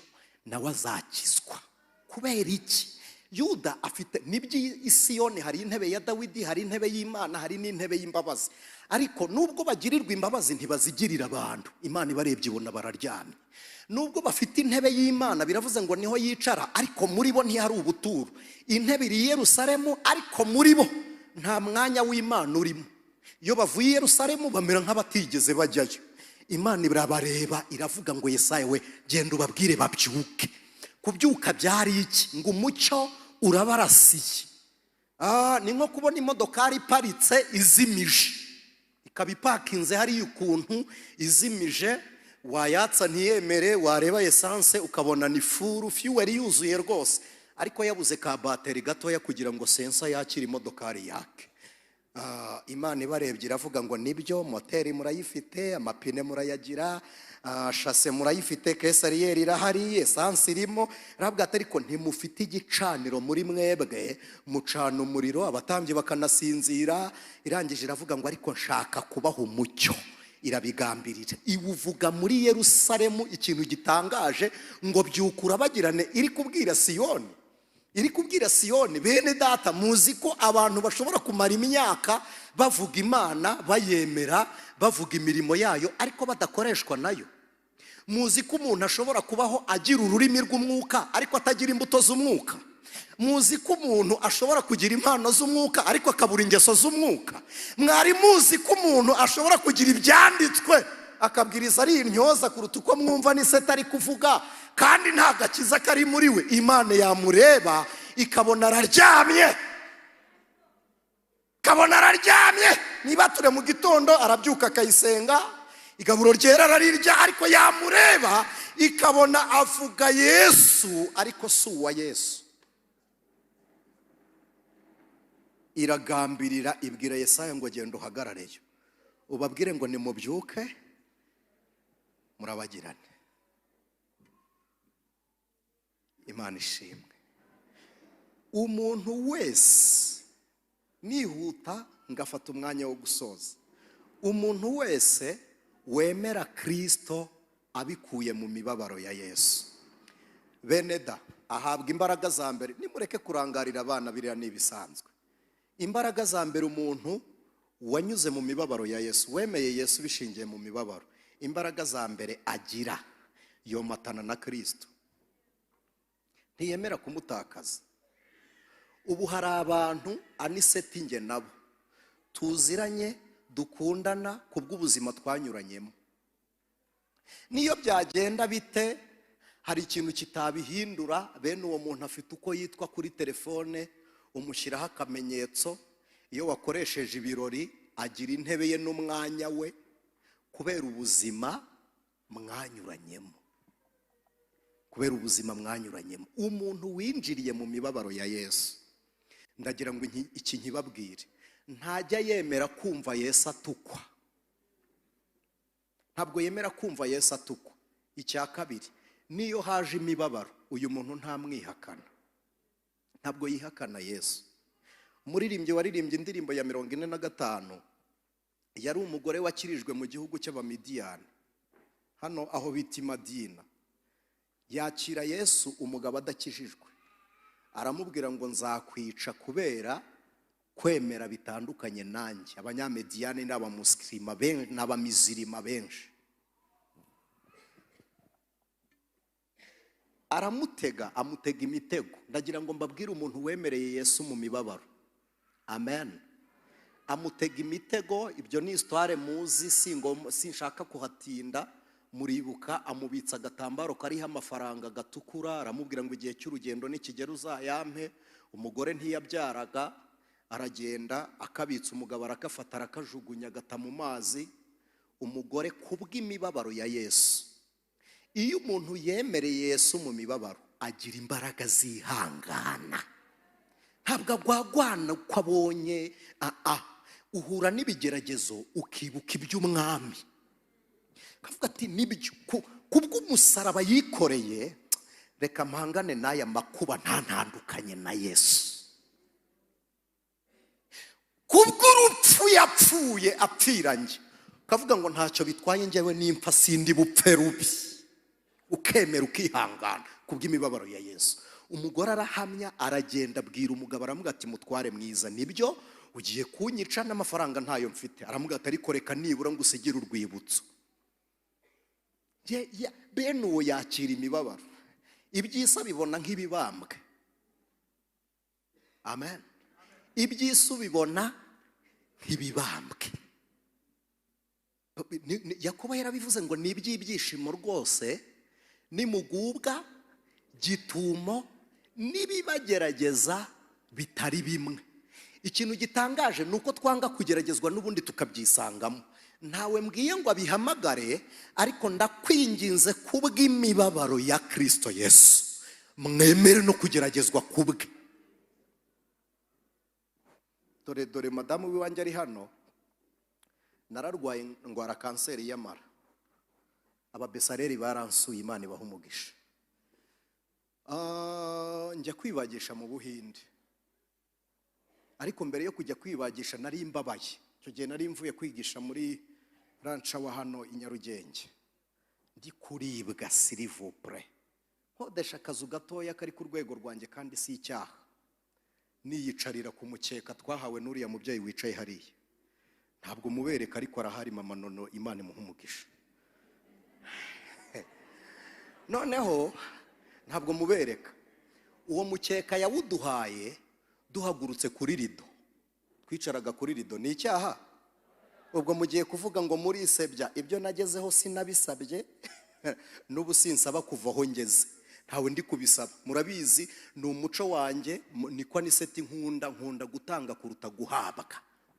nawe azakizwa. Kubera iki? Yuda afite nibyi Siyoni hari intebe ya Dawidi, hari intebe y'Imana, hari n'intebe y'imbabazi. Ariko nubwo bagirirwa imbabazi ntibazigirira abantu. Imana ibarebye ibona bararyamye. Nubwo bafite intebe y'Imana, biravuze ngo niho yicara, ariko muri bo ntihari ubuturo. Intebe iri Yerusalemu, ariko muri bo nta mwanya w'Imana urimo. Iyo bavuye i Yerusalemu bamera nk'abatigeze bajyayo. Imana irabareba, iravuga ngo Yesaya we genda ubabwire babyuke. Kubyuka byari iki? Ngo umucyo urabarasiye. Ni nko kubona imodokari iparitse izimije, ikaba ipakinze hariya ukuntu izimije, wayatsa ntiyemere, wareba esanse ukabona ni fuel yuzuye rwose, ariko yabuze ka bateri gatoya kugira ngo sensa yakire imodokari yake. Imana ibarebye iravuga ngo nibyo, moteri murayifite, amapine murayagira, shase murayifite, kesariyeri irahari, esansi irimo. Rabwa ariko ntimufite igicaniro muri mwebwe, mucana umuriro abatambyi bakanasinzira. Irangije iravuga ngo ariko nshaka kubaha umucyo. Irabigambirira. Iwuvuga muri Yerusalemu ikintu gitangaje ngo Byuka Urabagirane. Iri kubwira Siyoni, iri kubwira Siyoni, bene data muzi ko abantu bashobora kumara imyaka bavuga Imana, bayemera, bavuga imirimo yayo, ariko badakoreshwa nayo. muzi ko umuntu ashobora kubaho agira ururimi rw'umwuka ariko atagira imbuto z'umwuka? muzi ko umuntu ashobora kugira impano z'umwuka ariko akabura ingeso z'umwuka? mwari muzi ko umuntu ashobora kugira ibyanditswe akabwiriza ari intyoza kuruta uko mwumva n'iseta ari kuvuga, kandi nta gakiza kari muri we? Imana yamureba ikabona araryamye, niba ture mu gitondo arabyuka akayisenga, igaburo ryera ararirya, ariko yamureba ikabona avuga Yesu ariko si uwa Yesu. Iragambirira ibwira Yesaya ngo genda uhagarareyo ubabwire ngo nimubyuke murabagirane. Imana ishimwe. Umuntu wese, nihuta ngafata umwanya wo gusoza, umuntu wese wemera Kristo abikuye mu mibabaro ya Yesu, beneda ahabwa imbaraga za mbere. Nimureke kurangarira abana, biriya ni ibisanzwe. Imbaraga za mbere umuntu wanyuze mu mibabaro ya Yesu, wemeye Yesu bishingiye mu mibabaro, imbaraga za mbere agira yomatana na Kristo, ntiyemera kumutakaza. Ubu hari abantu anisetinge nabo tuziranye, dukundana kubw'ubuzima twanyuranyemo. Niyo byagenda bite, hari ikintu kitabihindura, bene uwo muntu afite uko yitwa kuri telefone, umushyiraho akamenyetso. Iyo wakoresheje ibirori agira intebe ye n'umwanya we, kubera ubuzima mwanyuranyemo. Umuntu winjiriye mu mibabaro ya Yesu, ndagira ngo iki nkibabwire, ntajya yemera kumva Yesu atukwa. Ntabwo yemera kumva Yesu atukwa. Icya kabiri, niyo haje imibabaro uyu muntu ntamwihakana, ntabwo yihakana Yesu. Umuririmbyi waririmbye indirimbo ya 45 yari umugore wakirijwe mu gihugu cy'Abamidiyani, hano aho bita Madina. Yakira Yesu, umugabo adakijijwe, aramubwira ngo nzakwica kubera kwemera bitandukanye nanjye. Abanyamediyani n'abamuslima benshi n'abamizirima benshi. Amutega imitego. Ndagira ngo mbabwire umuntu wemereye Yesu mu mibabaro, amen, amutega imitego. Ibyo ni histoire muzi, sinshaka kuhatinda. Muribuka amubitsa agatambaro kariho amafaranga gatukura, aramubwira ngo igihe cy'urugendo nikigera uzayampe. Umugore ntiyabyaraga, aragenda akabitsa, umugabo arakafata arakajugunya agata mu mazi. Umugore kubw'imibabaro ya Yesu. Iyo umuntu yemereye Yesu mu mibabaro agira imbaraga zihangana, ntabwo agwagwana uko abonye. Uhura n'ibigeragezo ukibuka iby'umwami, kavuga ati nibyo kubw'umusaraba yikoreye, reka mpangane n'aya makuba ntantandukanye na Yesu. Kubw'urupfu yapfuye apfiranye, kavuga ngo ntacyo bitwaye njyewe nimpfa sindi bupfe rubi, ukemera ukihangana kubw'imibabaro ya Yesu. Umugore arahamya, aragenda abwira umugabo, aramubwira ati mutware mwiza, nibyo ugiye kunyica n'amafaranga ntayo mfite. Aramubwira ati ariko reka nibura ngo usigire urwibutso. Bene uwo yakira imibabaro, iby'isi bibona nk'ibibambwe, amen. Iby'isi bibona nk'ibibambwe. Yakobo yarabivuze ngo ni iby'ibyishimo rwose nimugubwa gitumo nibibagerageza bitari bimwe. Ikintu gitangaje nuko twanga kugeragezwa n'ubundi tukabyisangamo. Ntawe mbwiye ngo abihamagare, ariko ndakwinginze kubw'imibabaro ya Kristo Yesu mwemere no kugeragezwa kubwe. Dore madamu wiwanjye ari hano, nararwaye ndwara kanseri y'amara. Ababesareri baransuye, Imana ibaha umugisha. Njya kwibagisha mu Buhinde, ariko mbere yo kujya kwibagisha nari mbabaye. Icyo gihe nari mvuye kwigisha muri rancha wa hano i Nyarugenge, ndi kuribwa s'ilivupre, nkodesha akazu gatoya kari ku rwego rwanjye kandi si icyaha, niyicarira ku mukeka twahawe n'uriya mubyeyi wicaye hariya. Ntabwo mubereka ariko arahari, mama Nono, Imana imuha umugisha. noneho ntabwo mubereka uwo mukeka yawuduhaye duhagurutse kuri rido, twicaraga kuri rido. Ni icyaha? Ubwo mugiye kuvuga ngo muri isebya ibyo nagezeho sinabisabye n'ubu sinsaba kuva aho ngeze, ntawe ndi kubisaba. Murabizi ni umuco wanjye, niko niseti nkunda gutanga kuruta guhabwa.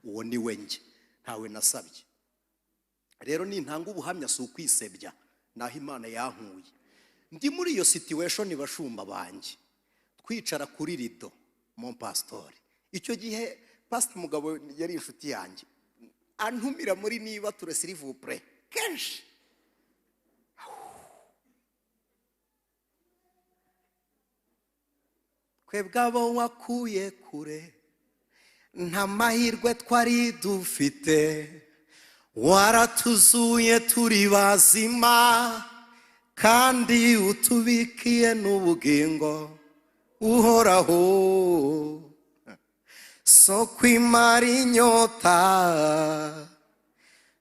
Uwo ni wenjye, ntawe nasabye. Rero nintanga ubuhamya si ukwisebya, naho Imana yankuye. Ndi muri iyo situation bashumba banjye, twicara kuri rido mon pastor. Icyo gihe Pastor Mugabo yari inshuti yanjye, antumira muri niba ture s'il vous plaît kenshi. Twebwe abo wakuye kure nta mahirwe twari dufite, waratuzuye turi bazima kandi utubikiye n'ubugingo uhoraho. So kwimara inyota,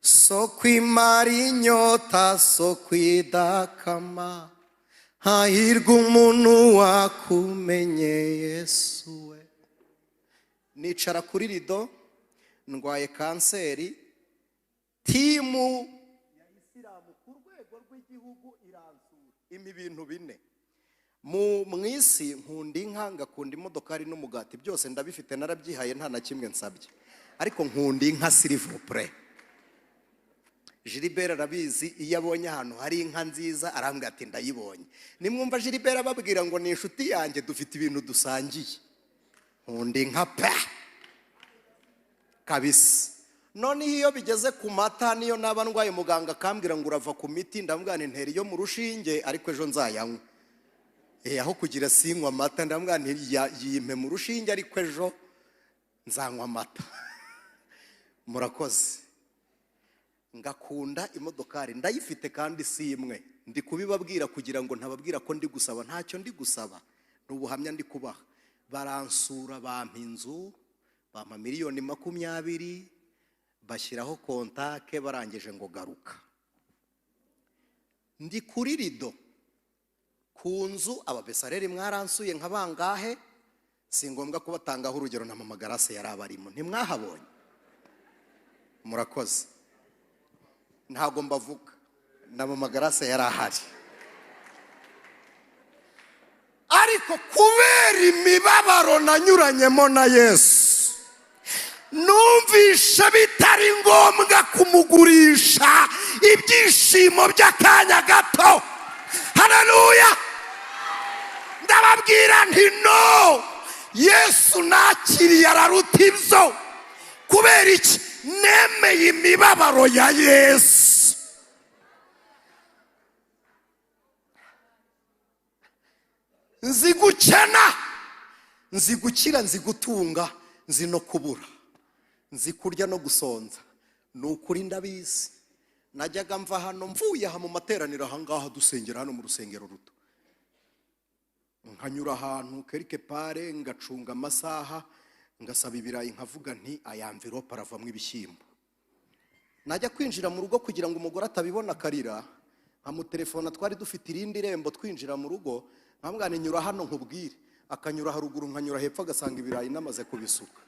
so kwimara inyota, so kwidakama, hahirwa umuntu wakumenye Yesu we. Nicara kuri rido, ndwaye kanseri, timu ya Isilamu ku rwego rw'igihugu iransura. Ibintu bine mu isi, nkunda inka, ngakunda imodokari n'umugati, byose ndabifite, narabyihaye, nta na kimwe nsabye. Ariko nkunda inka s'il vous plaît. Gilbert arabizi, iyo abonye ahantu hari inka nziza arambwira ati ndayibonye. Nimwumva Gilbert ababwira ngo ni inshuti yanjye, dufite ibintu dusangiye. Nkunda inka pe kabisa. None iyo bigeze ku mata, niyo naba ndwaye muganga akambwira ngo urava ku miti, ndamubwira nti ntera iyo mu rushinge ariko ejo nzayanywa. Aho kugira sinywa amata, ndamubwira nti yimpe mu rushinge ariko ejo nzanywa amata. Murakoze. Ngakunda imodokari, ndayifite kandi si imwe. Ndi kubibabwira kugira ngo ntababwira ko ndi gusaba, ntacyo ndi gusaba, n'ubuhamya ndi kubaha. Baransura, bampa inzu, bampa miliyoni 20, bashyiraho kontake, barangije ngo garuka. Ndi kuri rido ku nzu, ababesareri mwaransuye nka bangahe, si ngombwa kubatangaho urugero, na mama Garase yari abarimo, ntimwahabonye. Murakoze. Ntago mbavuga, na mama Garase yari ahari. Ariko kubera imibabaro nanyuranyemo na Yesu, numvisha bitari ngombwa kumugurisha ibyishimo by'akanya gato. Haleluya. Ndababwira nti no, Yesu nakiriye araruta ibyo. Kubera iki? Nemeye imibabaro ya Yesu. Nzi gukena, nzi gukira, nzi gutunga, nzi no kubura, nzi kurya no gusonza. Ni ukuri ndabizi. Najyaga mva hano, mvuye aha mu materaniro ahangaha dusengera hano mu rusengero ruto, nkanyura ahantu quelque part, ngacunga amasaha, ngasaba ibirayi, nkavuga nti aya envelope aravamo ibishyimbo. Najya kwinjira mu rugo kugira ngo umugore atabibona akarira, nkamutelefona, twari dufite irindi rembo twinjira mu rugo, nkamubwira nti nyura hano nkubwire. Akanyura haruguru, nkanyura hepfo, agasanga ibirayi namaze kubisuka.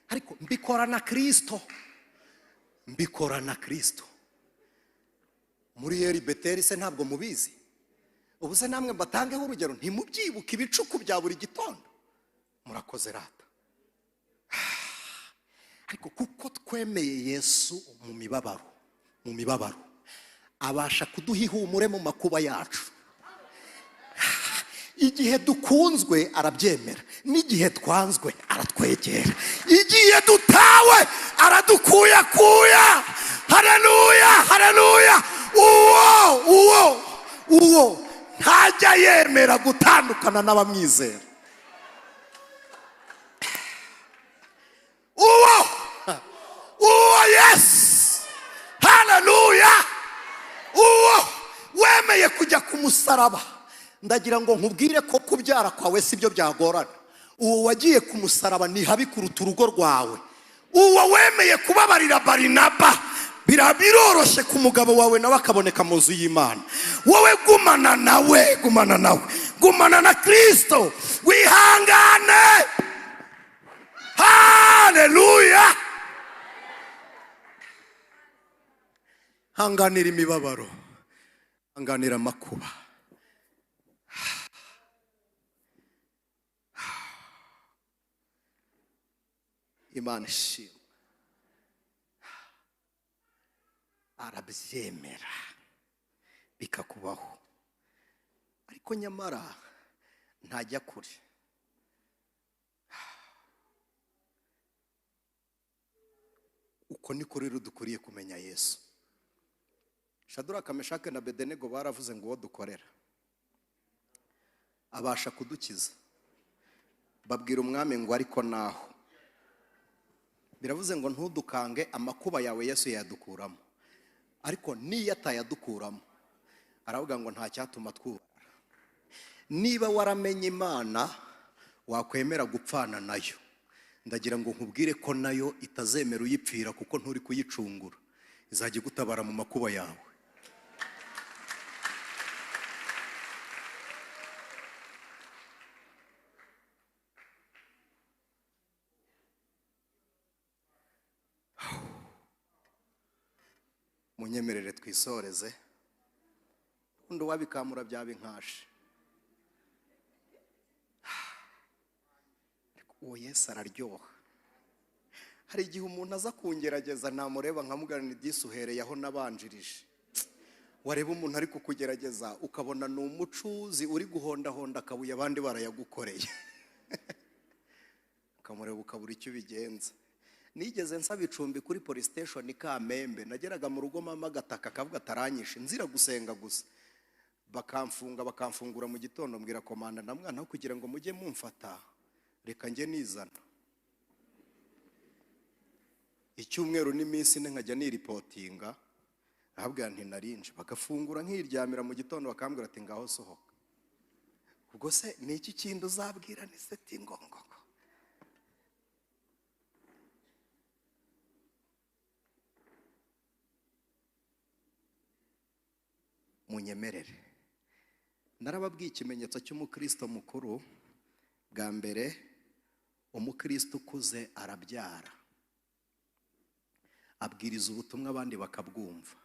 Ariko mbikora na Kristo, mbikora na Kristo. Muri Eri Beteri se ntabwo mubizi? Ubu se namwe mbatangeho urugero, ntimubyibuka ibicuku bya buri gitondo? Murakoze rata. Ariko kuko twemeye Yesu mu mibabaro, abasha kuduha ihumure mu makuba yacu. Igihe dukunzwe arabyemera, n'igihe twanzwe aratwegera, igihe dutawe aradukuyakuya. Haleluya, haleluya. Uwo ntajya yemera gutandukana n'abamwizera. Uwo Yesu. Haleluya. Uwo wemeye kujya ku musaraba. Ndagira ngo nkubwire ko kubyara kwawe sibyo byagorana. Uwo wagiye ku musaraba ni habi kuruta urugo rwawe. Uwo wemeye kubabarira Barinaba biroroshye ku mugabo wawe nawe akaboneka mu nzu y'Imana. Wowe gumana nawe, gumana na Kristo, wihangane. Haleluya. Hanganira imibabaro, hanganira amakuba. Imana ishimwe. Arabyemera bikakubaho, ariko nyamara ntajya kure. Uko niko rero dukuriye kumenya Yesu. Shadraka, Meshake na Abedenego baravuze ngo uwo dukorera abasha kudukiza. Babwira umwami ngo ariko naho biravuze ngo ntudukange, amakuba yawe Yesu yadukuramo. Ariko niyo atayadukuramo aravuga ngo nta cyatuma twubara. Niba waramenye Imana wakwemera gupfana nayo, ndagira ngo nkubwire ko nayo itazemera uyipfira, kuko nturi kuyicungura, izajya gutabara mu makuba yawe. Munyemerere twisoreze, undi wabikamura byaba inkashe. Uwo Yesu araryoha. Hari igihe umuntu aza kungerageza, namureba nkamuganira ibyisuhereye aho nabanjirije. Wareba umuntu ari kukugerageza ukabona ni umucuzi uri guhondahonda akabuye abandi barayagukoreye. Ukamureba ukabura icyo ubigenza. Nigeze nsaba icumbi kuri police station Kamembe, nageraga mu rugo mama gataka akavuga ataranyishe, nzira gusenga gusa. Bakamfungura mu gitondo, mbwira komanda na mwana kugira ngo mujye mumfata, reka nge nizana. Icyumweru n'iminsi nkajya niripotinga, ahabwa nti narinje. Bagafungura nkiryamira mu gitondo bakambwira ati ngaho sohoka. Ubwo se ni iki kindi uzabwira? Ni seti ngongo. Munyemerere, narababwiye ikimenyetso cy'umukristo mukuru. Bwa mbere, umukristo ukuze arabyara, abwiriza ubutumwa abandi bakabwumva.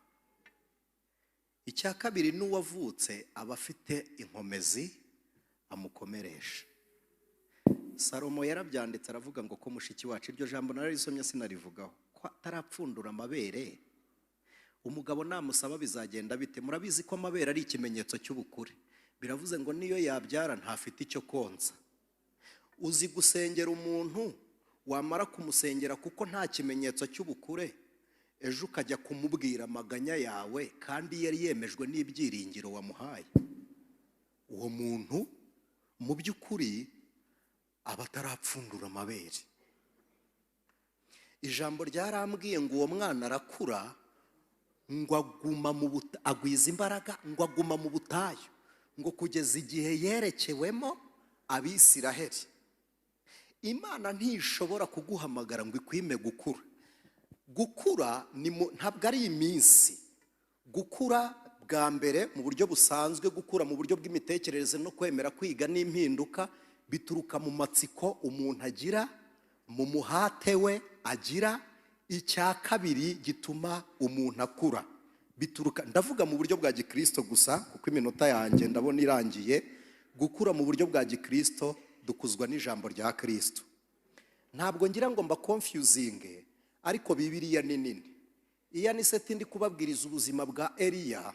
Icya kabiri, n'uwavutse aba afite inkomezi amukomeresha. Salomo yarabyanditse aravuga ngo ko mushiki wacu, iryo jambo nararisomye sinarivugaho, ko atarapfundura amabere umugabo namusaba bizagenda bite? Murabizi ko amabere ari ikimenyetso cy'ubukure. Biravuze ngo niyo yabyara ntafite icyo konsa. Uzi gusengera umuntu, wamara kumusengera kuko nta kimenyetso cy'ubukure, ejo ukajya kumubwira amaganya yawe kandi yari yemejwe n'ibyiringiro wamuhaye. Uwo muntu mu by'ukuri aba atarapfundura amabere. Ijambo ryarambwiye ngo uwo mwana arakura, ngo agwiza imbaraga, ngo aguma mu butayu, ngo kugeza igihe yerekewemo Abisiraheli. Imana ntishobora kuguhamagara ngo ikwime gukura. Gukura ntabwo ari iminsi. Gukura bwa mbere mu buryo busanzwe, gukura mu buryo bw'imitekerereze no kwemera kwiga n'impinduka, bituruka mu matsiko umuntu agira, mu muhate we agira. Icya kabiri gituma umuntu akura bituruka, ndavuga mu buryo bwa Gikristo gusa kuko iminota yanjye ndabona irangiye. Gukura mu buryo bwa Gikristo dukuzwa n'ijambo rya Kristo. Ntabwo ngira ngo mba confusinge, ariko Bibiliya ni nini. Iya ni seti ndi kubabwiriza ubuzima bwa Eliya,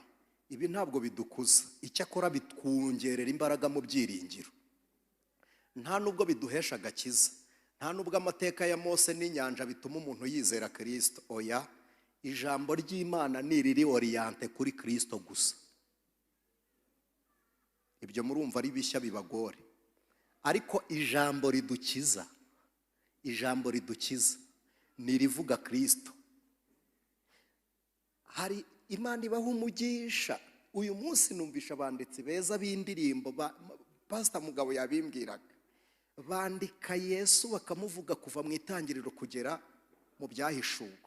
ibi ntabwo bidukuza, icyakora bitwongerera imbaraga mu byiringiro. Nta nubwo biduhesha agakiza, nta nubwo amateka ya Mose n'inyanja bituma umuntu yizera Kristo. Oya, ijambo ry'Imana ni riri oriente kuri Kristo gusa. Ibyo murumva ari bishya bibagore, ariko ijambo ridukiza ni rivuga Kristo. Hari Imana ibaha umugisha. Uyu munsi numvisha abanditsi beza b'indirimbo, Pastor Mugabo yabimbwiraga, bandika Yesu bakamuvuga kuva mu itangiriro kugera mu byahishuwe.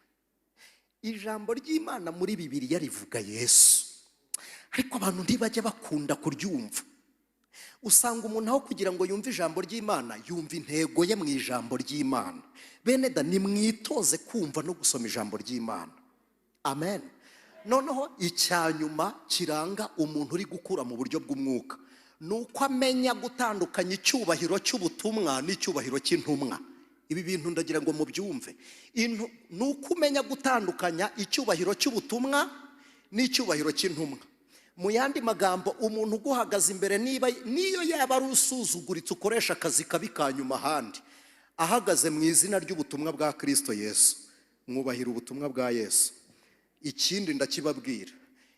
ijambo ry'Imana muri Bibiliya rivuga Yesu, ariko abantu ntibajya bakunda kuryumva. Usanga umuntu aho kugira ngo yumve ijambo ry'Imana yumva intego ye mu ijambo ry'Imana. Bene da, nimwitoze kumva no gusoma ijambo ry'Imana. Amen. Noneho icyanyuma kiranga umuntu uri gukura mu buryo bw'umwuka nuko amenya gutandukanya icyubahiro cy'ubutumwa n'icyubahiro cy'intumwa. Ibi bintu ndagira ngo mubyumve. Nuko umenya gutandukanya icyubahiro cy'ubutumwa n'icyubahiro cy'intumwa. Mu yandi magambo, umuntu uguhagaze imbere niyo yaba ari usuzuguritse ukoresha akazi kabi kanyuma ahandi, ahagaze mu izina ry'ubutumwa bwa Kristo Yesu, mwubahira ubutumwa bwa Yesu. Ikindi ndakibabwira,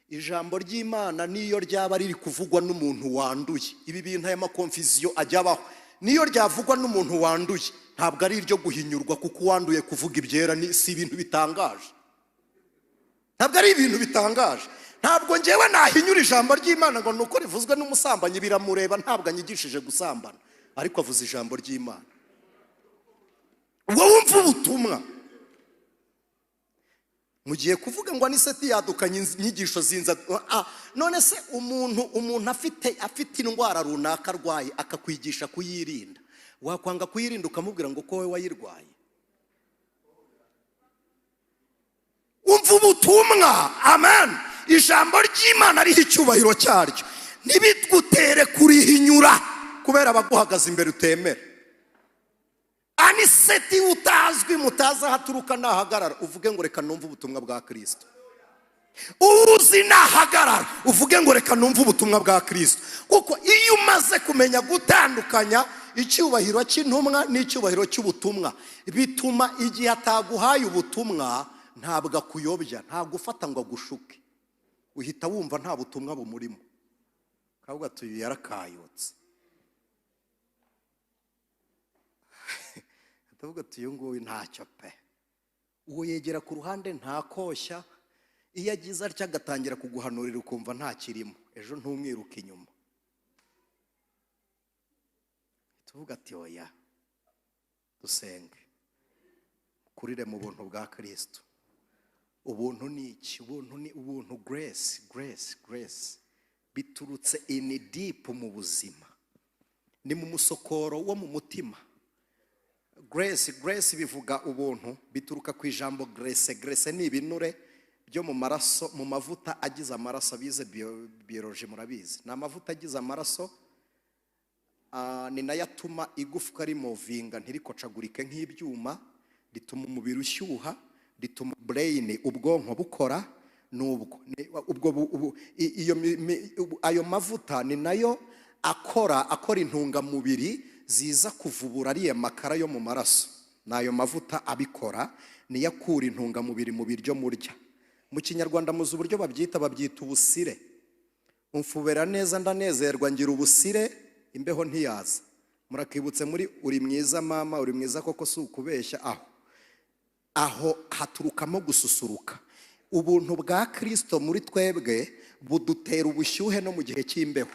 ijambo ry'Imana niyo ryaba riri kuvugwa n'umuntu wanduye, ibi bintu aya makonfuziyo ajyabaho, niyo ryavugwa n'umuntu wanduye ntabwo ari iryo guhinyurwa, kuko wanduye kuvuga ibyera si ibintu bitangaje. Ntabwo ari ibintu bitangaje. Ntabwo ngewe nahinyura ijambo ry'Imana ngo nuko rivuzwe n'umusambanyi biramureba, ntabwo anyigishije gusambana, ariko avuze ijambo ry'Imana. Wowe wumva ubutumwa, mugiye kuvuga ngo aniseti yadukanye inyigisho zinza. None se umuntu afite indwara runaka arwaye akakwigisha kuyirinda, wakwanga kuyirinda ukamubwira ngo ko wowe wayirwaye? Umva ubutumwa. Amen. Ijambo ry'Imana riha icyubahiro cyaryo, ntibigutere kurihinyura kubera abaguhagaze imbere utemera. Aniseti utazwi mutaza haturuka nahagarara uvuge ngo reka numve ubutumwa bwa Kristo. Uzi nahagarara uvuge ngo reka numve ubutumwa bwa Kristo. Kuko iyo umaze kumenya gutandukanya icyubahiro cy'intumwa n'icyubahiro cy'ubutumwa, bituma igihe ataguhaye ubutumwa ntabwo akuyobya, ntabwo ufata ngo agushuke, uhita wumva nta butumwa bumurimo, kavuga tuyu yarakayotse. Atavuga tuyu nguyu ntacyo pe. Uwo yegera ku ruhande ntakoshya, iyo agize atya agatangira kuguhanurira ukumva nta kirimo, ejo ntumwiruke inyuma. Tuvuga ati oya, dusenge, kurire mu buntu bwa Kristo. Ubuntu ni iki? Ubuntu ni ubuntu, grace biturutse in deep mu buzima, ni mu musokoro wo mu mutima. Grace bivuga ubuntu, bituruka ku ijambo grace ni ibinure byo mu maraso, mu mavuta agize amaraso. Abize biology murabizi, ni amavuta agize amaraso, ni nayo atuma igufwa rimovinga ntirikocagurike nk'ibyuma, rituma umubiri ushyuha, rituma brain, ubwonko bukora. Nubwo ayo mavuta ni nayo akora intungamubiri ziza kuvubura ariya makara yo mu maraso. Nayo mavuta abikora, niyo akura intungamubiri mu biryo murya. Mu Kinyarwanda muzi uburyo babyita ubusire. Umfubera neza ndanezerwa ngira ubusire, imbeho ntiyaza. Murakibutse muri uri mwiza mama, uri mwiza koko si ukubeshya. Aho haturukamo gususuruka. Ubuntu bwa Kristo muri twebwe budutera ubushyuhe no mu gihe cy'imbeho.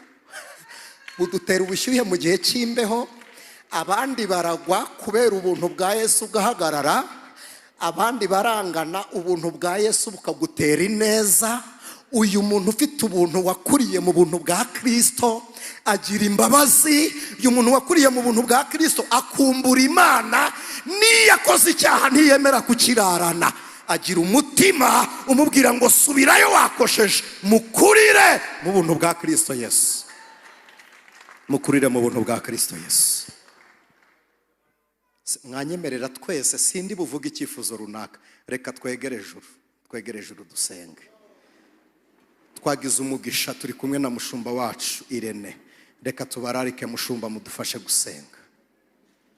Budutera ubushyuhe mu gihe cy'imbeho. Abandi baragwa kubera ubuntu bwa Yesu ugahagarara, abandi barangana ubuntu bwa Yesu bukagutera ineza. Uyu muntu ufite ubuntu wakuriye mu buntu bwa Kristo agira imbabazi. Uyu muntu wakuriye mu buntu bwa Kristo akumbura Imana, niyo akoze icyaha ntiyemera kukirarana. Agira umutima umubwira ngo subirayo wakosheje. Mukurire mu buntu bwa Kristo Yesu. Mukurire mu buntu bwa Kristo Yesu. Mwanyemerera twese, sindi buvuga icyifuzo runaka, reka twegere ejuru dusenge. Twagize umugisha turi kumwe na mushumba wacu Irene, reka tubararike mushumba mudufashe gusenga.